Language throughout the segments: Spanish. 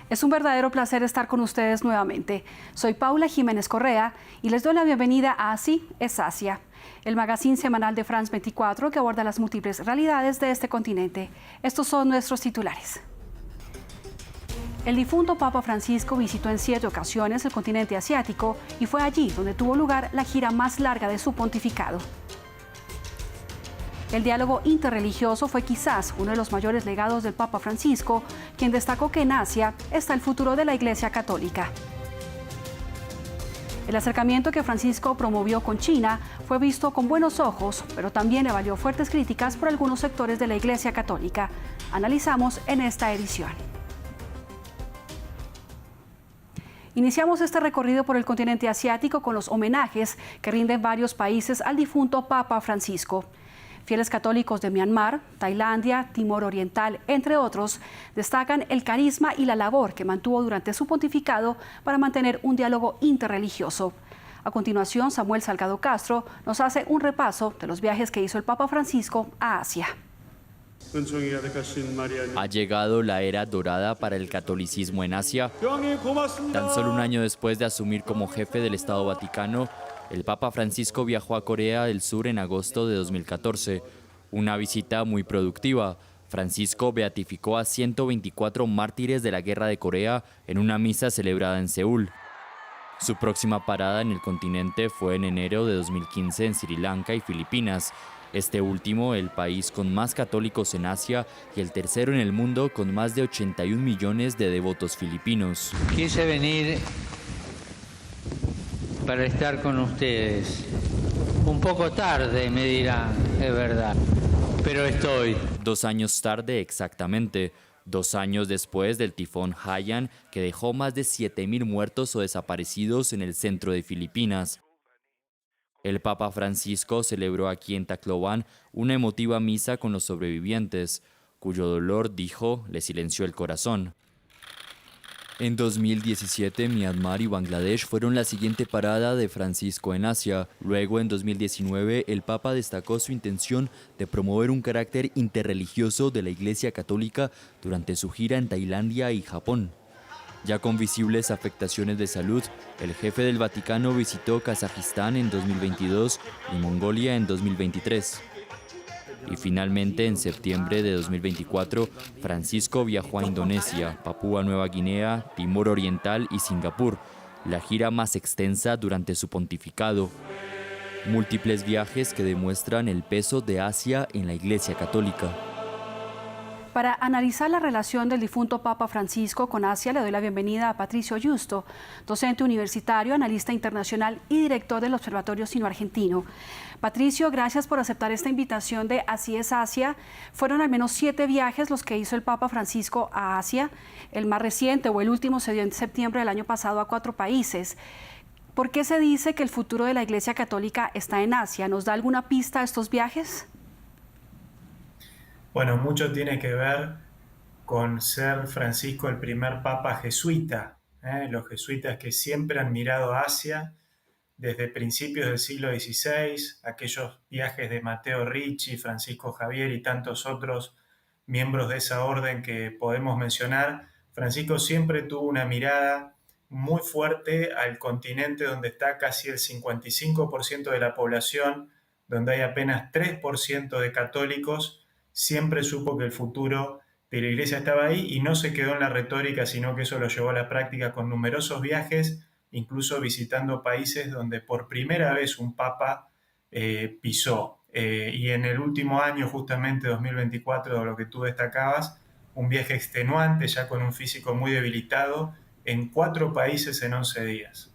Es un verdadero placer estar con ustedes nuevamente. Soy Paula Jiménez Correa y les doy la bienvenida a Así es Asia, el magazine semanal de France 24 que aborda las múltiples realidades de este continente. Estos son nuestros titulares. El difunto Papa Francisco visitó en 7 ocasiones el continente asiático y fue allí donde tuvo lugar la gira más larga de su pontificado. El diálogo interreligioso fue quizás uno de los mayores legados del Papa Francisco, quien destacó que en Asia está el futuro de la Iglesia Católica. El acercamiento que Francisco promovió con China fue visto con buenos ojos, pero también le valió fuertes críticas por algunos sectores de la Iglesia Católica. Analizamos en esta edición. Iniciamos este recorrido por el continente asiático con los homenajes que rinden varios países al difunto Papa Francisco. Fieles católicos de Myanmar, Tailandia, Timor Oriental, entre otros, destacan el carisma y la labor que mantuvo durante su pontificado para mantener un diálogo interreligioso. A continuación, Samuel Salgado Castro nos hace un repaso de los viajes que hizo el Papa Francisco a Asia. Ha llegado la era dorada para el catolicismo en Asia. Tan solo un año después de asumir como jefe del Estado Vaticano, el Papa Francisco viajó a Corea del Sur en agosto de 2014. Una visita muy productiva. Francisco beatificó a 124 mártires de la Guerra de Corea en una misa celebrada en Seúl. Su próxima parada en el continente fue en enero de 2015 en Sri Lanka y Filipinas. Este último, el país con más católicos en Asia y el tercero en el mundo con más de 81 millones de devotos filipinos. Quise venir para estar con ustedes. Un poco tarde, me dirán, es verdad, pero estoy. 2 años tarde exactamente, 2 años después del tifón Haiyan, que dejó más de 7.000 muertos o desaparecidos en el centro de Filipinas. El Papa Francisco celebró aquí en Tacloban una emotiva misa con los sobrevivientes, cuyo dolor, dijo, le silenció el corazón. En 2017, Myanmar y Bangladesh fueron la siguiente parada de Francisco en Asia. Luego, en 2019, el Papa destacó su intención de promover un carácter interreligioso de la Iglesia Católica durante su gira en Tailandia y Japón. Ya con visibles afectaciones de salud, el jefe del Vaticano visitó Kazajistán en 2022 y Mongolia en 2023. Y finalmente, en septiembre de 2024, Francisco viajó a Indonesia, Papúa Nueva Guinea, Timor Oriental y Singapur, la gira más extensa durante su pontificado. Múltiples viajes que demuestran el peso de Asia en la Iglesia Católica. Para analizar la relación del difunto Papa Francisco con Asia, le doy la bienvenida a Patricio Justo, docente universitario, analista internacional y director del Observatorio Sino-Argentino. Patricio, gracias por aceptar esta invitación de Así es Asia. Fueron al menos 7 viajes los que hizo el Papa Francisco a Asia. El más reciente o el último se dio en septiembre del año pasado a 4 países. ¿Por qué se dice que el futuro de la Iglesia Católica está en Asia? ¿Nos da alguna pista a estos viajes? Bueno, mucho tiene que ver con ser Francisco el primer papa jesuita. Los jesuitas que siempre han mirado a Asia desde principios del siglo XVI, aquellos viajes de Matteo Ricci, Francisco Javier y tantos otros miembros de esa orden que podemos mencionar. Francisco siempre tuvo una mirada muy fuerte al continente donde está casi el 55% de la población, donde hay apenas 3% de católicos. Siempre supo que el futuro de la Iglesia estaba ahí y no se quedó en la retórica, sino que eso lo llevó a la práctica con numerosos viajes, incluso visitando países donde por primera vez un papa pisó. Y en el último año, justamente 2024, de lo que tú destacabas, un viaje extenuante, ya con un físico muy debilitado, en 4 países en 11 días.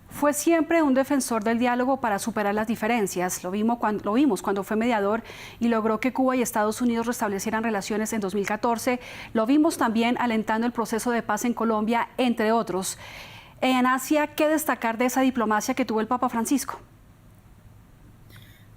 Fue siempre un defensor del diálogo para superar las diferencias. Lo vimos cuando fue mediador y logró que Cuba y Estados Unidos restablecieran relaciones en 2014. Lo vimos también alentando el proceso de paz en Colombia, entre otros. En Asia, ¿qué destacar de esa diplomacia que tuvo el Papa Francisco?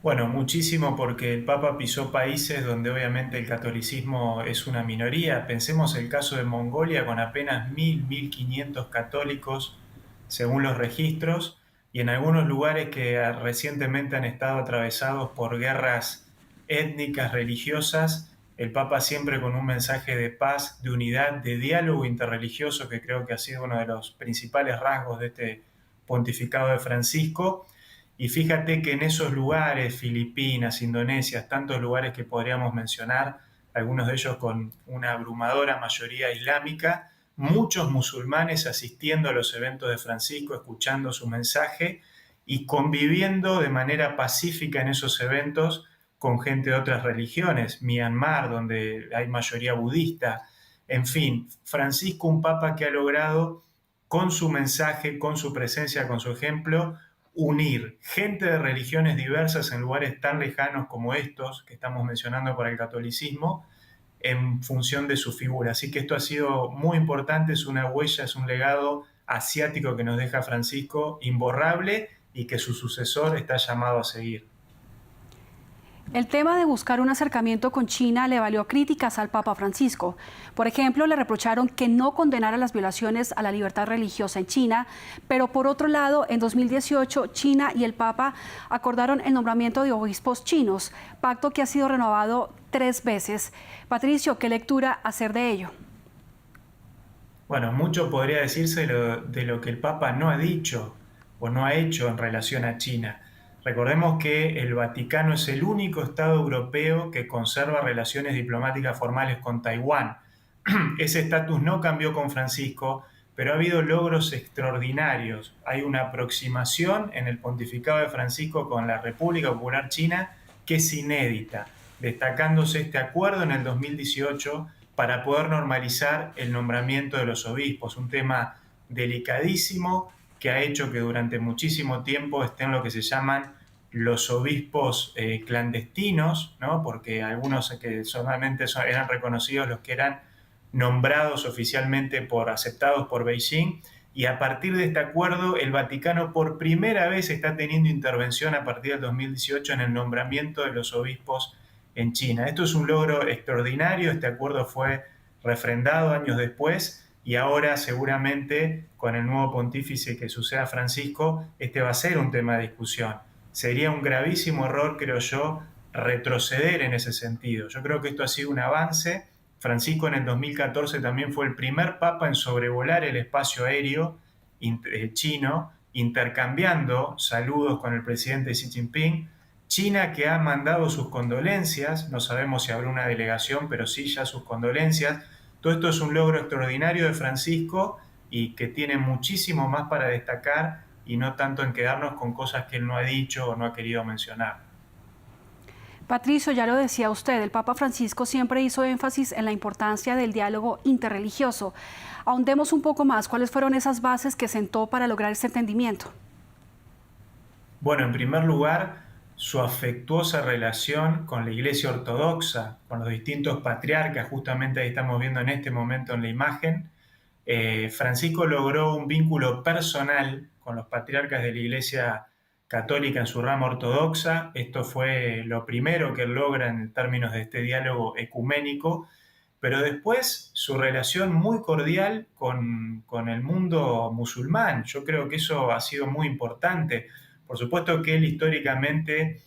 Bueno, muchísimo, porque el Papa pisó países donde obviamente el catolicismo es una minoría. Pensemos el caso de Mongolia, con apenas 1.500 católicos según los registros, y en algunos lugares que recientemente han estado atravesados por guerras étnicas, religiosas, el Papa siempre con un mensaje de paz, de unidad, de diálogo interreligioso, que creo que ha sido uno de los principales rasgos de este pontificado de Francisco. Y fíjate que en esos lugares, Filipinas, Indonesia, tantos lugares que podríamos mencionar, algunos de ellos con una abrumadora mayoría islámica, muchos musulmanes asistiendo a los eventos de Francisco, escuchando su mensaje y conviviendo de manera pacífica en esos eventos con gente de otras religiones, Myanmar, donde hay mayoría budista. En fin, Francisco, un papa que ha logrado, con su mensaje, con su presencia, con su ejemplo, unir gente de religiones diversas en lugares tan lejanos como estos que estamos mencionando para el catolicismo, en función de su figura. Así que esto ha sido muy importante, es una huella, es un legado asiático que nos deja Francisco, imborrable, y que su sucesor está llamado a seguir. El tema de buscar un acercamiento con China le valió críticas al Papa Francisco. Por ejemplo, le reprocharon que no condenara las violaciones a la libertad religiosa en China, pero por otro lado, en 2018, China y el Papa acordaron el nombramiento de obispos chinos, pacto que ha sido renovado 3 veces. Patricio, ¿qué lectura hacer de ello? Bueno, mucho podría decirse de lo que el Papa no ha dicho o no ha hecho en relación a China. Recordemos que el Vaticano es el único Estado europeo que conserva relaciones diplomáticas formales con Taiwán. Ese estatus no cambió con Francisco, pero ha habido logros extraordinarios. Hay una aproximación en el pontificado de Francisco con la República Popular China que es inédita, destacándose este acuerdo en el 2018 para poder normalizar el nombramiento de los obispos, un tema delicadísimo que ha hecho que durante muchísimo tiempo estén lo que se llaman los obispos clandestinos, ¿no? Porque algunos que solamente eran reconocidos los que eran nombrados oficialmente aceptados por Beijing, y a partir de este acuerdo el Vaticano por primera vez está teniendo intervención a partir del 2018 en el nombramiento de los obispos en China. Esto es un logro extraordinario, este acuerdo fue refrendado años después y ahora seguramente con el nuevo pontífice que suceda a Francisco, este va a ser un tema de discusión. Sería un gravísimo error, creo yo, retroceder en ese sentido. Yo creo que esto ha sido un avance. Francisco en el 2014 también fue el primer papa en sobrevolar el espacio aéreo chino, intercambiando saludos con el presidente Xi Jinping. China, que ha mandado sus condolencias, no sabemos si habrá una delegación, pero sí ya sus condolencias. Todo esto es un logro extraordinario de Francisco y que tiene muchísimo más para destacar y no tanto en quedarnos con cosas que él no ha dicho o no ha querido mencionar. Patricio, ya lo decía usted, el Papa Francisco siempre hizo énfasis en la importancia del diálogo interreligioso. Ahondemos un poco más, ¿cuáles fueron esas bases que sentó para lograr ese entendimiento? Bueno, en primer lugar, su afectuosa relación con la Iglesia Ortodoxa, con los distintos patriarcas, justamente ahí estamos viendo en este momento en la imagen. Francisco logró un vínculo personal con los patriarcas de la Iglesia Católica en su rama ortodoxa. Esto fue lo primero que él logra en términos de este diálogo ecuménico, pero después su relación muy cordial con el mundo musulmán. Yo creo que eso ha sido muy importante. Por supuesto que él históricamente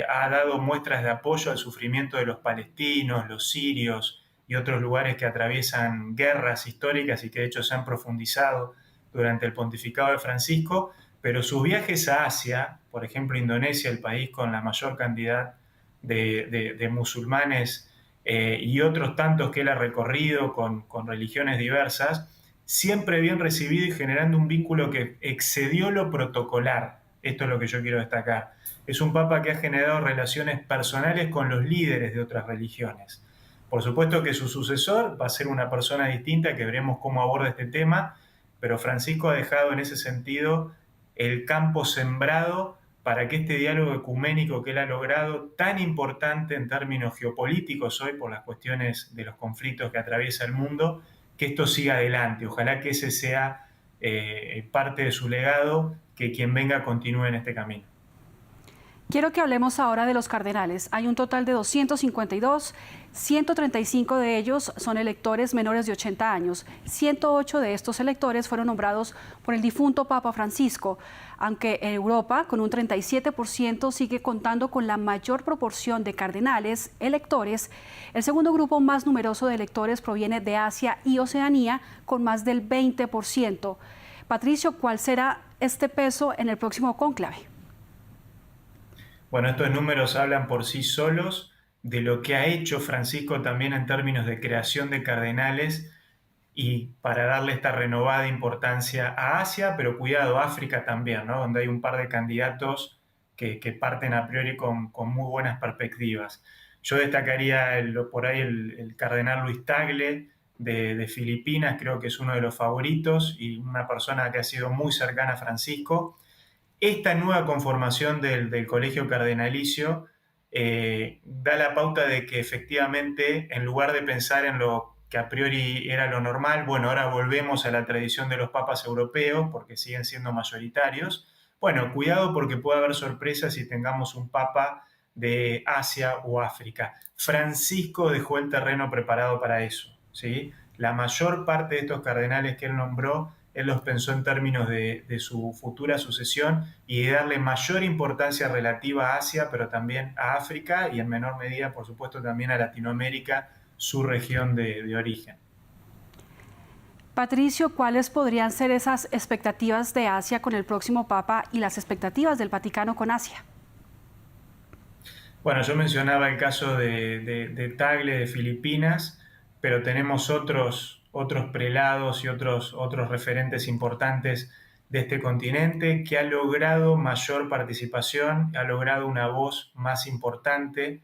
ha dado muestras de apoyo al sufrimiento de los palestinos, los sirios y otros lugares que atraviesan guerras históricas y que de hecho se han profundizado durante el pontificado de Francisco, pero sus viajes a Asia, por ejemplo Indonesia, el país con la mayor cantidad de musulmanes y otros tantos que él ha recorrido con religiones diversas, siempre bien recibido y generando un vínculo que excedió lo protocolar. Esto es lo que yo quiero destacar. Es un papa que ha generado relaciones personales con los líderes de otras religiones. Por supuesto que su sucesor va a ser una persona distinta, que veremos cómo aborda este tema, pero Francisco ha dejado en ese sentido el campo sembrado para que este diálogo ecuménico que él ha logrado, tan importante en términos geopolíticos hoy por las cuestiones de los conflictos que atraviesa el mundo, que esto siga adelante. Ojalá que ese sea parte de su legado, que quien venga continúe en este camino. Quiero que hablemos ahora de los cardenales. Hay un total de 252, 135 de ellos son electores menores de 80 años. 108 de estos electores fueron nombrados por el difunto Papa Francisco, aunque Europa, con un 37%, sigue contando con la mayor proporción de cardenales electores. El segundo grupo más numeroso de electores proviene de Asia y Oceanía, con más del 20%. Patricio, ¿cuál será este peso en el próximo cónclave? Bueno, estos números hablan por sí solos de lo que ha hecho Francisco también en términos de creación de cardenales y para darle esta renovada importancia a Asia, pero cuidado, África también, ¿no? Donde hay un par de candidatos que parten a priori con muy buenas perspectivas. Yo destacaría por ahí el cardenal Luis Tagle de Filipinas, creo que es uno de los favoritos y una persona que ha sido muy cercana a Francisco. Esta nueva conformación del colegio cardenalicio da la pauta de que efectivamente, en lugar de pensar en lo que a priori era lo normal, bueno, ahora volvemos a la tradición de los papas europeos, porque siguen siendo mayoritarios. Bueno, cuidado porque puede haber sorpresas si tengamos un papa de Asia o África. Francisco dejó el terreno preparado para eso, ¿sí? La mayor parte de estos cardenales que él nombró, él los pensó en términos de su futura sucesión y de darle mayor importancia relativa a Asia, pero también a África y en menor medida, por supuesto, también a Latinoamérica, su región de origen. Patricio, ¿cuáles podrían ser esas expectativas de Asia con el próximo Papa y las expectativas del Vaticano con Asia? Bueno, yo mencionaba el caso de Tagle de Filipinas, pero tenemos otros prelados y otros referentes importantes de este continente que ha logrado mayor participación, ha logrado una voz más importante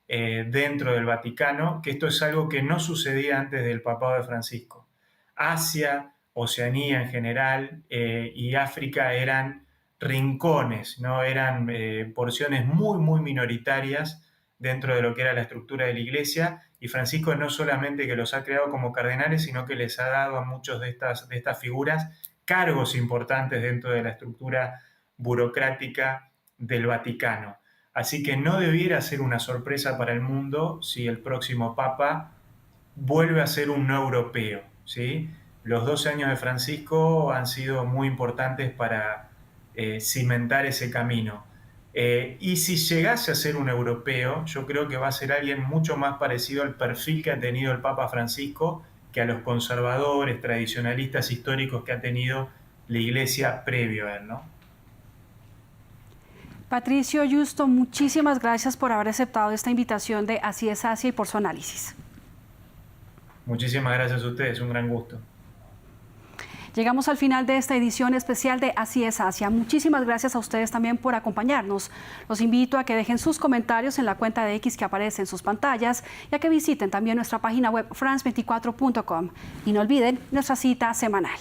dentro del Vaticano, que esto es algo que no sucedía antes del papado de Francisco. Asia, Oceanía en general y África eran rincones, ¿no? Eran porciones muy minoritarias dentro de lo que era la estructura de la Iglesia, y Francisco no solamente que los ha creado como cardenales, sino que les ha dado a muchos de estas figuras cargos importantes dentro de la estructura burocrática del Vaticano. Así que no debiera ser una sorpresa para el mundo si el próximo Papa vuelve a ser un no europeo, ¿sí? Los 12 años de Francisco han sido muy importantes para cimentar ese camino. Y si llegase a ser un europeo, yo creo que va a ser alguien mucho más parecido al perfil que ha tenido el Papa Francisco que a los conservadores, tradicionalistas históricos que ha tenido la Iglesia previo a él, ¿no? Patricio Yusto, muchísimas gracias por haber aceptado esta invitación de Así es Asia y por su análisis. Muchísimas gracias a ustedes, un gran gusto. Llegamos al final de esta edición especial de Así es Asia. Muchísimas gracias a ustedes también por acompañarnos. Los invito a que dejen sus comentarios en la cuenta de X que aparece en sus pantallas y a que visiten también nuestra página web france24.com. Y no olviden nuestra cita semanal.